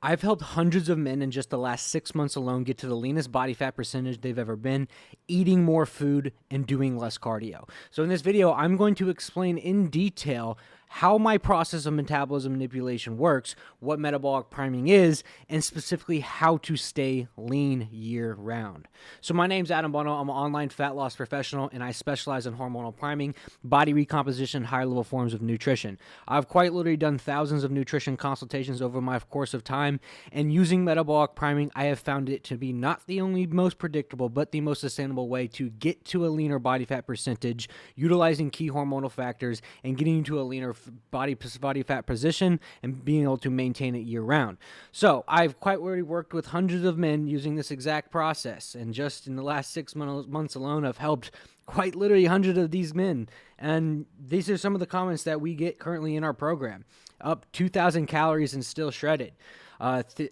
I've helped hundreds of men in just the last 6 months alone get to the leanest body fat percentage they've ever been, eating more food and doing less cardio. So in this video, I'm going to explain in detail how my process of metabolism manipulation works, what metabolic priming is, and specifically how to stay lean year round. So my name's Adam Bono. I'm an online fat loss professional, and I specialize in hormonal priming, body recomposition, higher level forms of nutrition. I've quite literally done thousands of nutrition consultations over my course of time, and using metabolic priming, I have found it to be not the only most predictable, but the most sustainable way to get to a leaner body fat percentage, utilizing key hormonal factors, and getting to a leaner body fat position and being able to maintain it year round. So I've quite already worked with hundreds of men using this exact process, and just in the last 6 months alone, I've helped quite literally hundreds of these men. And these are some of the comments that we get currently in our program: up 2,000 calories and still shredded,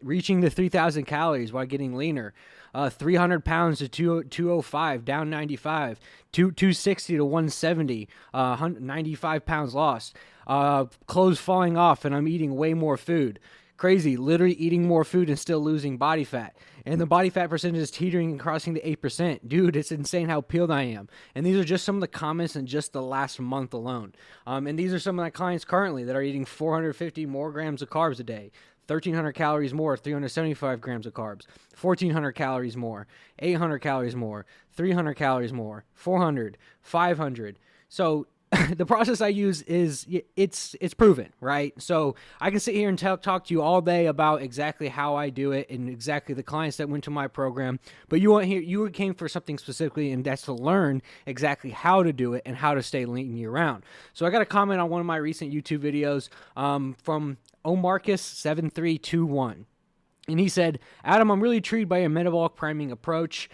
reaching the 3,000 calories while getting leaner, 300 pounds to 205, down 95, 260 to 170, 95 pounds lost, clothes falling off, and I'm eating way more food. Crazy, literally eating more food and still losing body fat. And the body fat percentage is teetering and crossing the 8%. Dude, it's insane how peeled I am. And these are just some of the comments in just the last month alone. And these are some of my clients currently that are eating 450 more grams of carbs a day, 1,300 calories more, 375 grams of carbs, 1,400 calories more, 800 calories more, 300 calories more, 400, 500. So the process I use is it's proven, right? So I can sit here and talk to you all day about exactly how I do it and exactly the clients that went to my program. But you came for something specifically, and that's to learn exactly how to do it and how to stay lean year round. So I got a comment on one of my recent YouTube videos from Omarcus7321. And he said, "Adam, I'm really intrigued by your metabolic priming approach.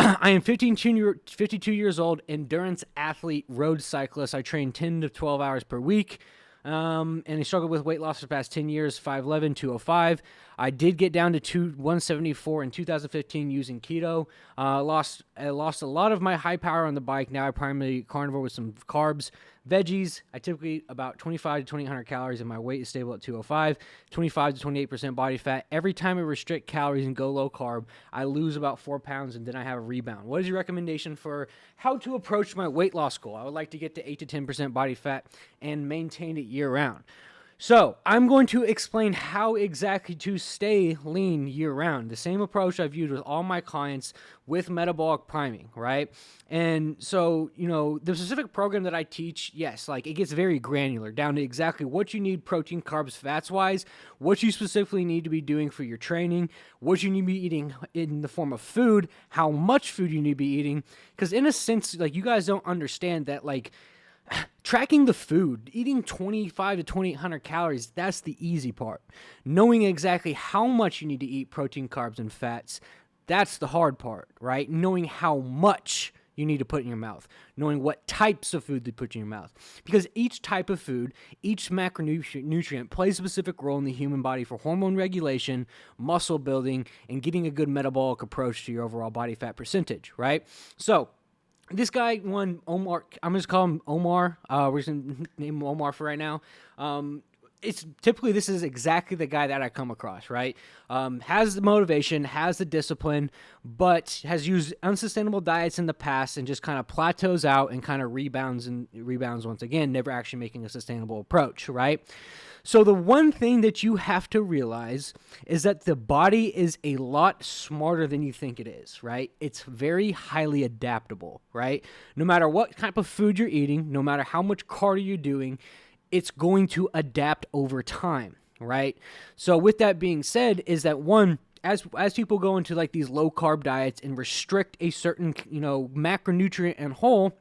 I am 52 years old, endurance athlete, road cyclist. I train 10 to 12 hours per week. And I struggled with weight loss for the past 10 years, 5'11", 205. I did get down to 174 in 2015 using keto. I lost a lot of my high power on the bike. Now I primarily carnivore with some carbs, veggies. I typically eat about 25 to 2,800 calories, and my weight is stable at 205, 25 to 28% body fat. Every time I restrict calories and go low carb, I lose about 4 pounds, and then I have a rebound. What is your recommendation for how to approach my weight loss goal? I would like to get to 8 to 10% body fat and maintain it year round." So I'm going to explain how exactly to stay lean year round. The same approach I've used with all my clients with metabolic priming, right? And so, the specific program that I teach, yes, like it gets very granular down to exactly what you need protein, carbs, fats wise, what you specifically need to be doing for your training, what you need to be eating in the form of food, how much food you need to be eating. Because in a sense, like, you guys don't understand that, like, tracking the food, eating 25 to 2,800 calories, that's the easy part. Knowing exactly how much you need to eat protein, carbs, and fats, that's the hard part, right? Knowing how much you need to put in your mouth, knowing what types of food to put in your mouth. Because each type of food, each macronutrient plays a specific role in the human body for hormone regulation, muscle building, and getting a good metabolic approach to your overall body fat percentage, right? So this guy, Omar, I'm just call him Omar. We're just gonna name him Omar for right now. It's typically, this is exactly the guy that I come across, right? Has the motivation, has the discipline, but has used unsustainable diets in the past and just kind of plateaus out and kind of rebounds once again, never actually making a sustainable approach, right? So the one thing that you have to realize is that the body is a lot smarter than you think it is, right? It's very highly adaptable, right? No matter what type of food you're eating, no matter how much cardio you're doing, it's going to adapt over time, right? So with that being said, is that one, as people go into like these low carb diets and restrict a certain, macronutrient and whole,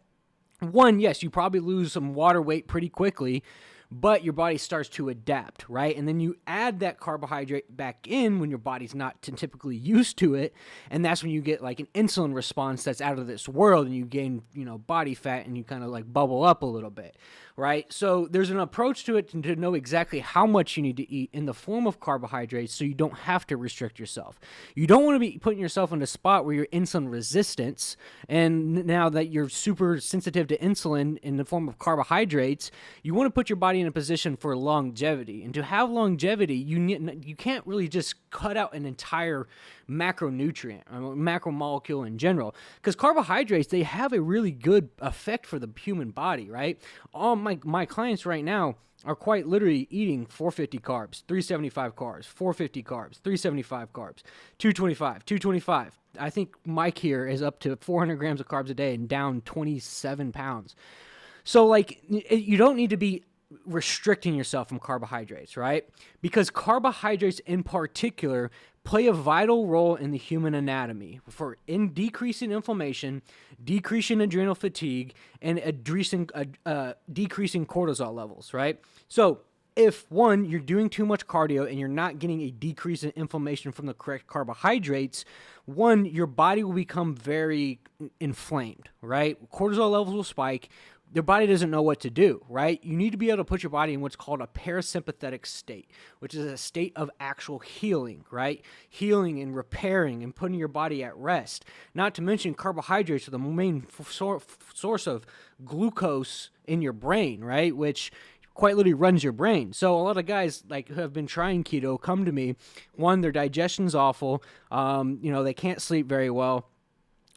one, yes, you probably lose some water weight pretty quickly, but your body starts to adapt, right? And then you add that carbohydrate back in when your body's not typically used to it, and that's when you get like an insulin response that's out of this world, and you gain, body fat, and you kind of like bubble up a little bit, right? So there's an approach to it to know exactly how much you need to eat in the form of carbohydrates so you don't have to restrict yourself. You don't want to be putting yourself in a spot where you're insulin resistant, and now that you're super sensitive to insulin in the form of carbohydrates, you want to put your body body in a position for longevity. And to have longevity, you can't really just cut out an entire macronutrient, macromolecule in general, because carbohydrates, they have a really good effect for the human body, right? All my clients right now are quite literally eating 450 carbs, 375 carbs, 450 carbs, 375 carbs, 225, 225. I think Mike here is up to 400 grams of carbs a day and down 27 pounds. So, like, you don't need to be restricting yourself from carbohydrates, right? Because carbohydrates in particular play a vital role in the human anatomy for decreasing inflammation, decreasing adrenal fatigue, and decreasing cortisol levels, right? So if, one, you're doing too much cardio and you're not getting a decrease in inflammation from the correct carbohydrates, one, your body will become very inflamed, right? Cortisol levels will spike. Your body doesn't know what to do, right? You need to be able to put your body in what's called a parasympathetic state, which is a state of actual healing, right? Healing and repairing and putting your body at rest. Not to mention carbohydrates are the main source of glucose in your brain, right? Which quite literally runs your brain. So a lot of guys like who have been trying keto come to me. One, their digestion's awful. They can't sleep very well.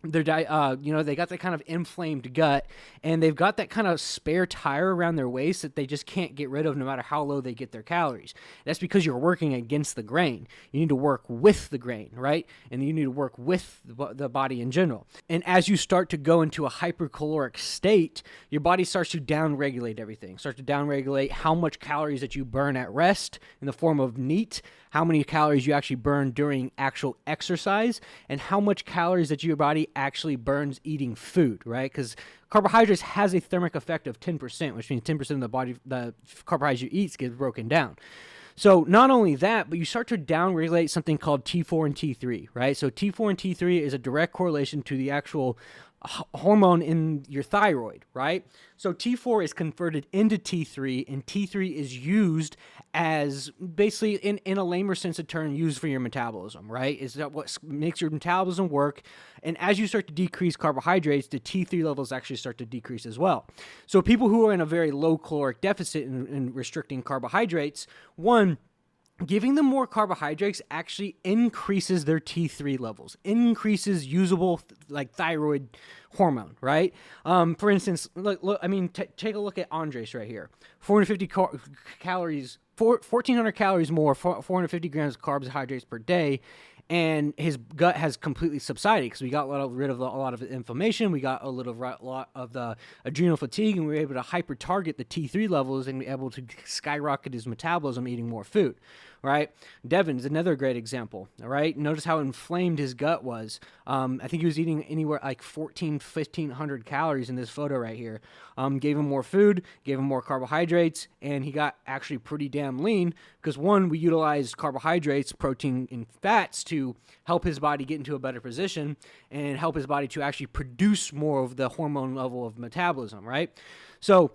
They got that kind of inflamed gut, and they've got that kind of spare tire around their waist that they just can't get rid of no matter how low they get their calories. That's because you're working against the grain. You need to work with the grain, right? And you need to work with the body in general. And as you start to go into a hypercaloric state, your body starts to downregulate everything. Starts to downregulate how much calories that you burn at rest in the form of NEAT, how many calories you actually burn during actual exercise, and how much calories that your body actually burns eating food, right? Because carbohydrates has a thermic effect of 10%, which means 10% of the carbohydrates you eat gets broken down. So not only that, but you start to downregulate something called T4 and T3, right? So T4 and T3 is a direct correlation to the actual hormone in your thyroid, right? So T4 is converted into T3, and T3 is used as basically, in a lamer sense of term, used for your metabolism, right? Is that what makes your metabolism work? And as you start to decrease carbohydrates, the T3 levels actually start to decrease as well. So people who are in a very low caloric deficit and restricting carbohydrates, one, giving them more carbohydrates actually increases their T3 levels, increases usable thyroid hormone, right? For instance, take a look at Andres right here. 450 calories, 1,400 calories more, 450 grams of carbohydrates per day, and his gut has completely subsided because we got rid of a lot of the inflammation, we got a lot of the adrenal fatigue, and we were able to hyper-target the T3 levels and be able to skyrocket his metabolism eating more food, right? Devin is another great example, all right? Notice how inflamed his gut was. I think he was eating anywhere like 1,500 calories in this photo right here. Gave him more food, gave him more carbohydrates, and he got actually pretty damn lean because, one, we utilized carbohydrates, protein, and fats to help his body get into a better position and help his body to actually produce more of the hormone level of metabolism, right? So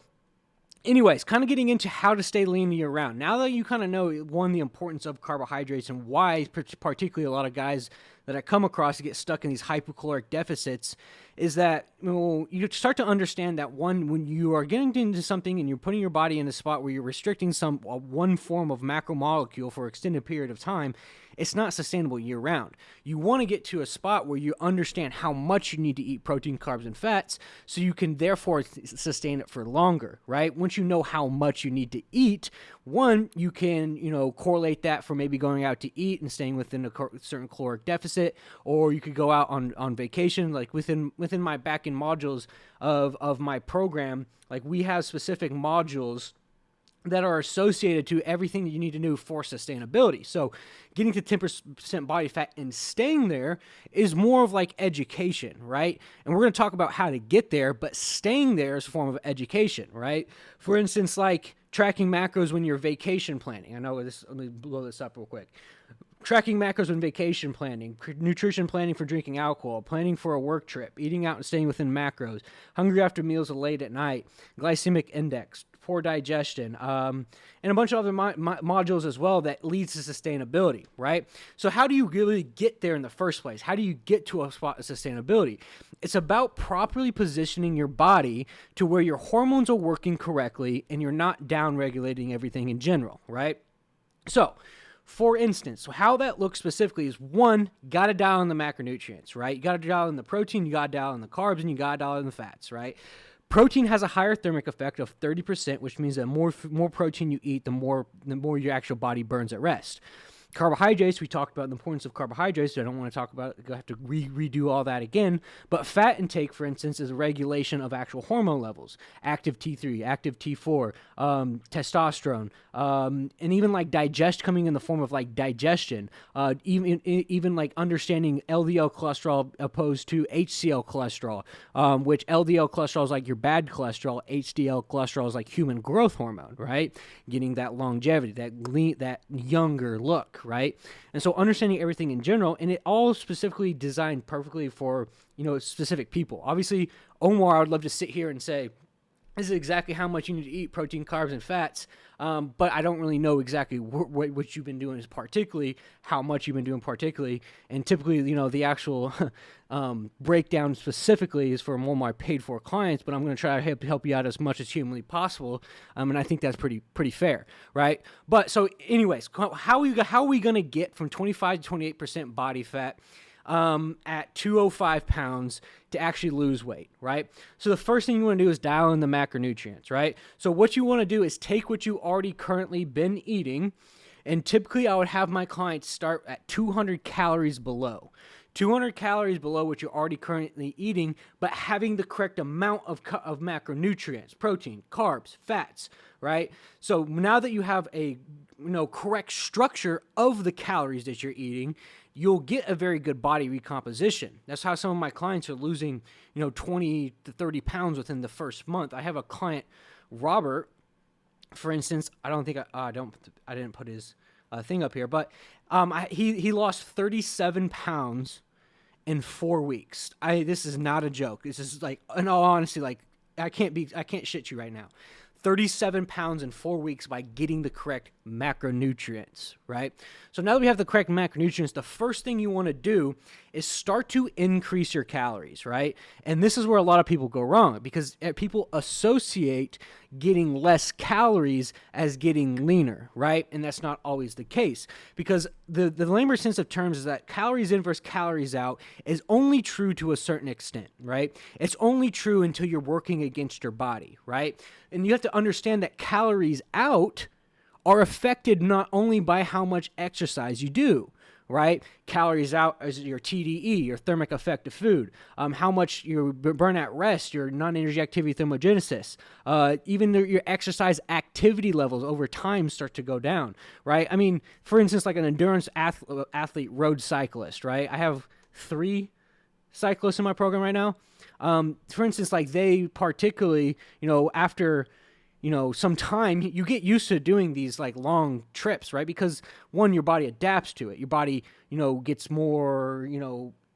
anyways, kind of getting into how to stay lean year round. Now that you kind of know, one, the importance of carbohydrates and why particularly a lot of guys that I come across get stuck in these hypocaloric deficits, is that you start to understand that, one, when you are getting into something and you're putting your body in a spot where you're restricting one form of macromolecule for an extended period of time, it's not sustainable year round. You want to get to a spot where you understand how much you need to eat protein, carbs, and fats so you can therefore sustain it for longer, right? Once you know how much you need to eat, one, you can, correlate that for maybe going out to eat and staying within a certain caloric deficit, or you could go out on vacation, like within my back-end modules of my program, like we have specific modules that are associated to everything that you need to know for sustainability. So getting to 10% body fat and staying there is more of like education, right? And we're going to talk about how to get there, but staying there is a form of education, right? For instance, like tracking macros when you're vacation planning. I know this, let me blow this up real quick. Tracking macros when vacation planning, nutrition planning for drinking alcohol, planning for a work trip, eating out and staying within macros, hungry after meals late at night, glycemic index, poor digestion, and a bunch of other modules as well that leads to sustainability, right? So how do you really get there in the first place? How do you get to a spot of sustainability? It's about properly positioning your body to where your hormones are working correctly and you're not down-regulating everything in general, right? So, for instance, how that looks specifically is, one, got to dial in the macronutrients, right? You got to dial in the protein, you got to dial in the carbs, and you got to dial in the fats, right? Protein has a higher thermic effect of 30%, which means that more protein you eat, the more your actual body burns at rest. Carbohydrates, we talked about the importance of carbohydrates, so I don't want to talk about it. I have to redo all that again. But fat intake, for instance, is a regulation of actual hormone levels. Active T3, active T4, testosterone, and even like coming in the form of like digestion, even like understanding LDL cholesterol opposed to HCl cholesterol, which LDL cholesterol is like your bad cholesterol, HDL cholesterol is like human growth hormone, right? Getting that longevity, that younger look, right? And so understanding everything in general, and it all specifically designed perfectly for, specific people. Obviously, Omar, I would love to sit here and say, this is exactly how much you need to eat, protein, carbs, and fats, but I don't really know exactly what you've been doing is particularly, how much you've been doing particularly, and typically, the actual breakdown specifically is for more of my paid-for clients, but I'm going to try to help you out as much as humanly possible, and I think that's pretty fair, right? But so anyways, how are we going to get from 25 to 28% body fat at 205 pounds to actually lose weight, right? So the first thing you want to do is dial in the macronutrients, right? So what you want to do is take what you already currently been eating, and typically I would have my clients start at 200 calories below. 200 calories below what you're already currently eating, but having the correct amount of macronutrients, protein, carbs, fats, right? So now that you have a correct structure of the calories that you're eating, you'll get a very good body recomposition. That's how some of my clients are losing, 20 to 30 pounds within the first month. I have a client, Robert, for instance. I didn't put his thing up here, but he lost 37 pounds in 4 weeks. This is not a joke. This is like, in all honesty, like I can't shit you right now. 37 pounds in 4 weeks by getting the correct macronutrients, right? So now that we have the correct macronutrients, the first thing you want to do is start to increase your calories, right? And this is where a lot of people go wrong, because people associate getting less calories as getting leaner, right? And that's not always the case, because the layman's sense of terms is that calories in versus calories out is only true to a certain extent, right? It's only true until you're working against your body, right? And you have to understand that calories out are affected not only by how much exercise you do, right? Calories out is your TDE, your thermic effect of food, how much you burn at rest, your non-energy activity thermogenesis, even your exercise activity levels over time start to go down, right? I mean, for instance, like an endurance athlete, road cyclist, right? I have 3 cyclists in my program right now. For instance, like they particularly, after some time, you get used to doing these like long trips, right? Because one, your body adapts to it. Your body, gets more,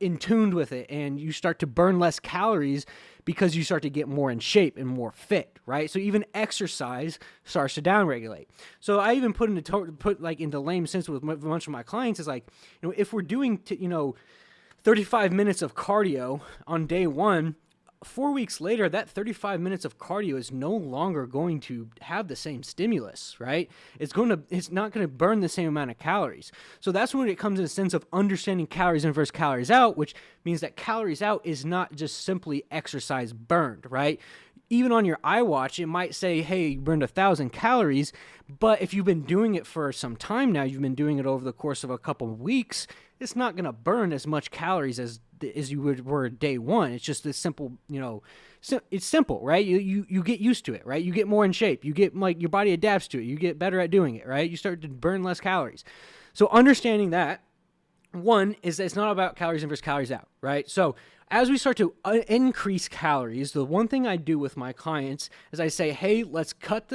in tune with it, and you start to burn less calories because you start to get more in shape and more fit, right? So even exercise starts to downregulate. So I even put into lame sense with a bunch of my clients is like, if we're doing 35 minutes of cardio on day 1, 4 weeks later, that 35 minutes of cardio is no longer going to have the same stimulus, right? It's not going to burn the same amount of calories. So that's when it comes in a sense of understanding calories in versus calories out, which means that calories out is not just simply exercise burned, right? Even on your iWatch, it might say, hey, you burned 1,000 calories, but if you've been doing it for some time now, you've been doing it over the course of a couple of weeks, it's not going to burn as much calories as you were day 1. It's just this simple, it's simple, right? You get used to it, right? You get more in shape. You get your body adapts to it. You get better at doing it, right? You start to burn less calories. So understanding that, one is that it's not about calories in versus calories out, right? So as we start to increase calories, the one thing I do with my clients is I say, hey, let's cut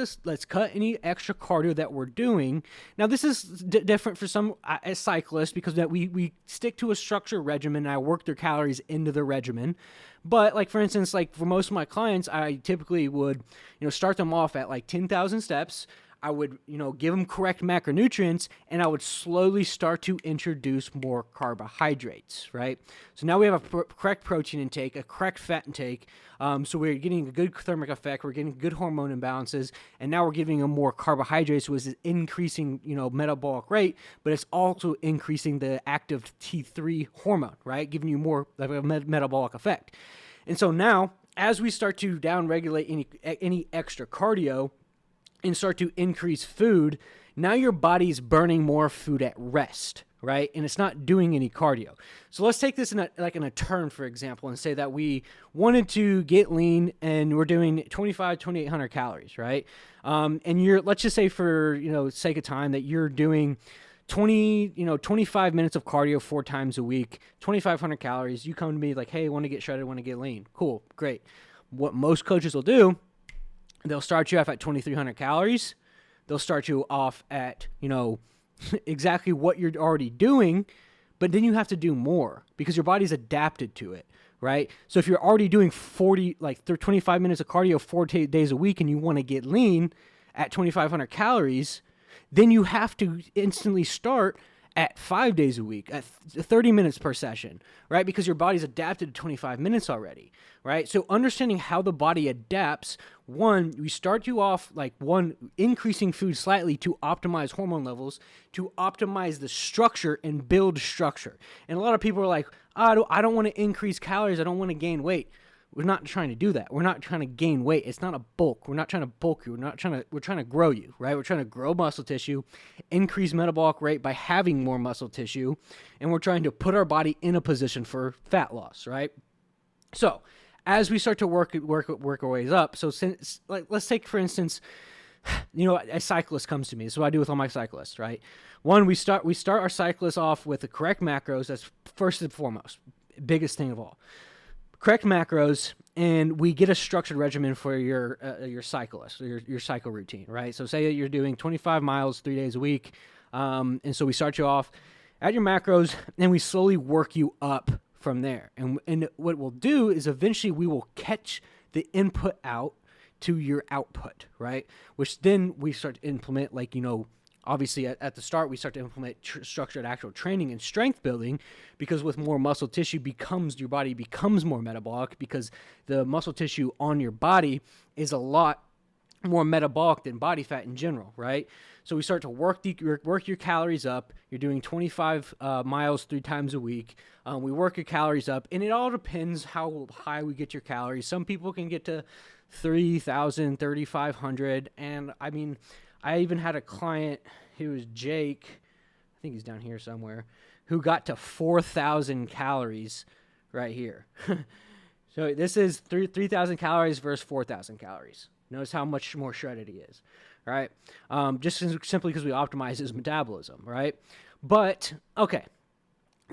any extra cardio that we're doing. Now, this is different for some cyclists because that we stick to a structured regimen and I work their calories into the regimen. But like, for instance, like for most of my clients, I typically would, start them off at like 10,000 steps. I would, give them correct macronutrients, and I would slowly start to introduce more carbohydrates, right? So now we have a correct protein intake, a correct fat intake. So we're getting a good thermic effect. We're getting good hormone imbalances, and now we're giving them more carbohydrates, which is increasing, metabolic rate, but it's also increasing the active T3 hormone, right? Giving you more of a metabolic effect. And so now, as we start to downregulate any extra cardio, and start to increase food, now your body's burning more food at rest, right? And it's not doing any cardio. So let's take this in a turn, for example, and say that we wanted to get lean and we're doing 2,800 calories, right? And let's just say for, sake of time that you're doing 25 minutes of cardio 4 times a week, 2,500 calories. You come to me like, hey, I want to get shredded, I want to get lean. Cool, great. What most coaches will do, they'll start you off at 2,300 calories. They'll start you off at, exactly what you're already doing, but then you have to do more because your body's adapted to it, right? So if you're already doing 25 minutes of cardio 4 days a week and you want to get lean at 2,500 calories, then you have to instantly start at 5 days a week, at 30 minutes per session, right? Because your body's adapted to 25 minutes already, right? So understanding how the body adapts, we start you off increasing food slightly to optimize hormone levels, to optimize the structure and build structure. And a lot of people are like, I don't want to increase calories, I don't want to gain weight. We're not trying to do that. We're not trying to gain weight. It's not a bulk. We're not trying to bulk you. We're trying to grow you, right? We're trying to grow muscle tissue, increase metabolic rate by having more muscle tissue, and we're trying to put our body in a position for fat loss, right? So as we start to work our ways up, so let's take, for instance, a cyclist comes to me. This is what I do with all my cyclists, right? One, we start our cyclists off with the correct macros. That's first and foremost, biggest thing of all. Correct macros, and we get a structured regimen for your cyclist, your cycle routine, right? So say that you're doing 25 miles 3 days a week, and so we start you off at your macros, and we slowly work you up from there. And what we'll do is eventually we will catch the input out to your output, right? Which then we start to implement, obviously at the start, we start to implement structured actual training and strength building, because with more muscle tissue your body becomes more metabolic, because the muscle tissue on your body is a lot more metabolic than body fat in general, right? So we start to work your calories up. You're doing 25 miles 3 times a week. We work your calories up, and it all depends how high we get your calories. Some people can get to 3,000, 3,500, and I mean, I even had a client who was Jake, I think he's down here somewhere, who got to 4,000 calories right here. So this is 3,000 calories versus 4,000 calories. Notice how much more shredded he is, right? Just simply because we optimize his metabolism, right? But, okay.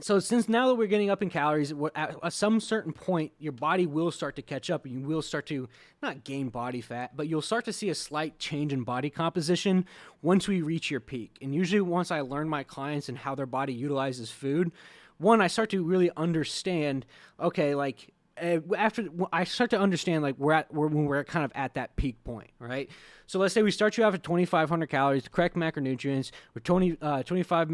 So since now that we're getting up in calories, at some certain point, your body will start to catch up, and you will start to not gain body fat, but you'll start to see a slight change in body composition once we reach your peak. And usually once I learn my clients and how their body utilizes food, I start to really understand, okay, after I start to understand when we're kind of at that peak point, right? So let's say we start you off at 2,500 calories, the correct macronutrients, with 25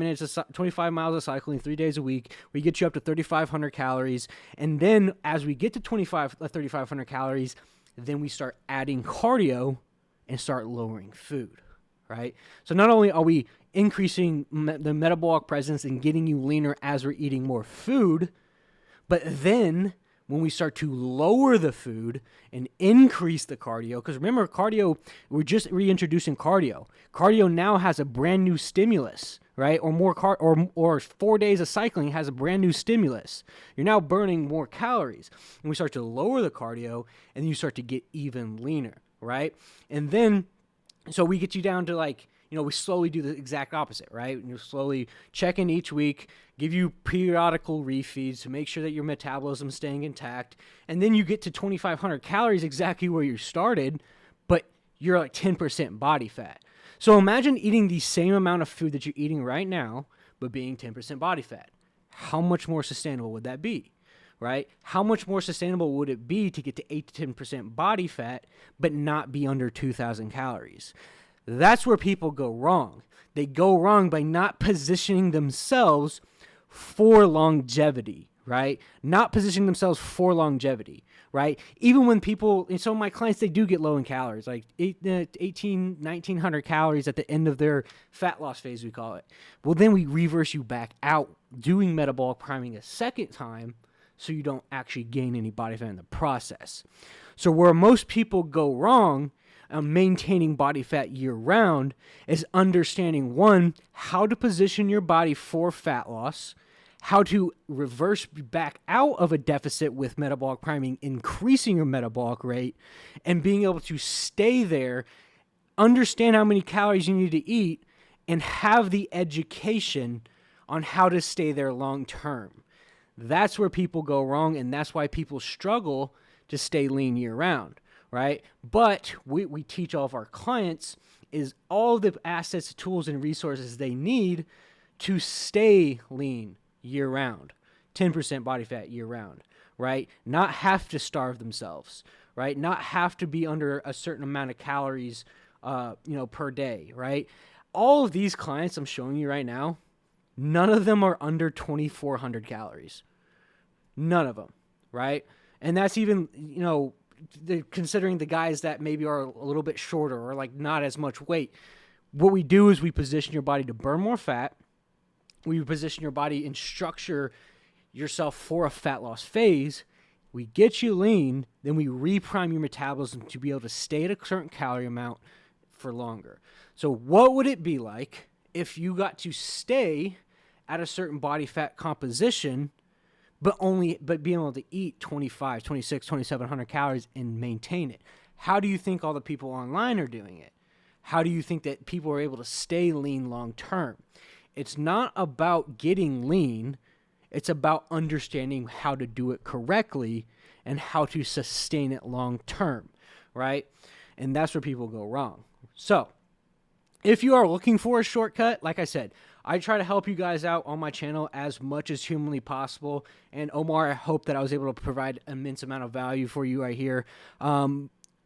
miles of cycling 3 days a week. We get you up to 3,500 calories, and then as we get to 3,500 calories, then we start adding cardio and start lowering food, right? So not only are we increasing the metabolic presence and getting you leaner as we're eating more food, but then when we start to lower the food and increase the cardio, because remember, cardio, we're just reintroducing cardio. Cardio now has a brand new stimulus, right? Or 4 days of cycling has a brand new stimulus. You're now burning more calories. And we start to lower the cardio, and then you start to get even leaner, right? And then, so we get you down to we slowly do the exact opposite, right? You slowly check in each week, give you periodical refeeds to make sure that your metabolism is staying intact, and then you get to 2,500 calories exactly where you started, but you're like 10% body fat. So imagine eating the same amount of food that you're eating right now, but being 10% body fat. How much more sustainable would that be? Right? How much more sustainable would it be to get to 8 to 10% body fat, but not be under 2,000 calories? That's where people go wrong. They go wrong by not positioning themselves for longevity, right? Not positioning themselves for longevity, right? Even when people, and so my clients, they do get low in calories, like 1,900 calories at the end of their fat loss phase, we call it. Well, then we reverse you back out doing metabolic priming a second time, so you don't actually gain any body fat in the process. So where most people go wrong maintaining body fat year-round is understanding, one, how to position your body for fat loss, how to reverse back out of a deficit with metabolic priming, increasing your metabolic rate, and being able to stay there, understand how many calories you need to eat, and have the education on how to stay there long-term. That's where people go wrong, and that's why people struggle to stay lean year-round, right? But we teach all of our clients is all the assets, tools, and resources they need to stay lean year-round, 10% body fat year-round, right? Not have to starve themselves, right? Not have to be under a certain amount of calories, per day, right? All of these clients I'm showing you right now, none of them are under 2,400 calories. None of them, right? And that's even, considering the guys that maybe are a little bit shorter or like not as much weight. What we do is we position your body to burn more fat. We position your body and structure yourself for a fat loss phase. We get you lean, then we reprime your metabolism to be able to stay at a certain calorie amount for longer. So what would it be like if you got to stay at a certain body fat composition but being able to eat 25, 26, 2,700 calories and maintain it? How do you think all the people online are doing it? How do you think that people are able to stay lean long term? It's not about getting lean. It's about understanding how to do it correctly and how to sustain it long term, right? And that's where people go wrong. So if you are looking for a shortcut, like I said, I try to help you guys out on my channel as much as humanly possible. And Omar, I hope that I was able to provide an immense amount of value for you right here,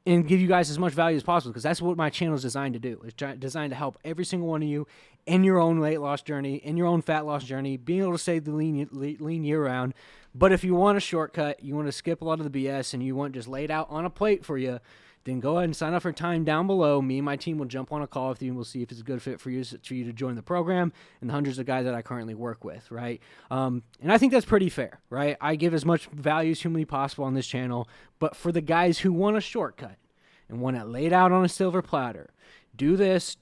and give you guys as much value as possible, because that's what my channel is designed to do. It's designed to help every single one of you in your own weight loss journey, in your own fat loss journey, being able to stay the lean year round. But if you want a shortcut, you want to skip a lot of the BS, and you want just laid out on a plate for you, then go ahead and sign up for time down below. Me and my team will jump on a call with you, and we'll see if it's a good fit for you to join the program and the hundreds of guys that I currently work with, right? And I think that's pretty fair, right? I give as much value as humanly possible on this channel, but for the guys who want a shortcut and want it laid out on a silver platter, do this,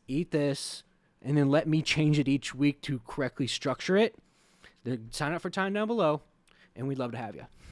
eat this, and then let me change it each week to correctly structure it, sign up for time down below, and we'd love to have you.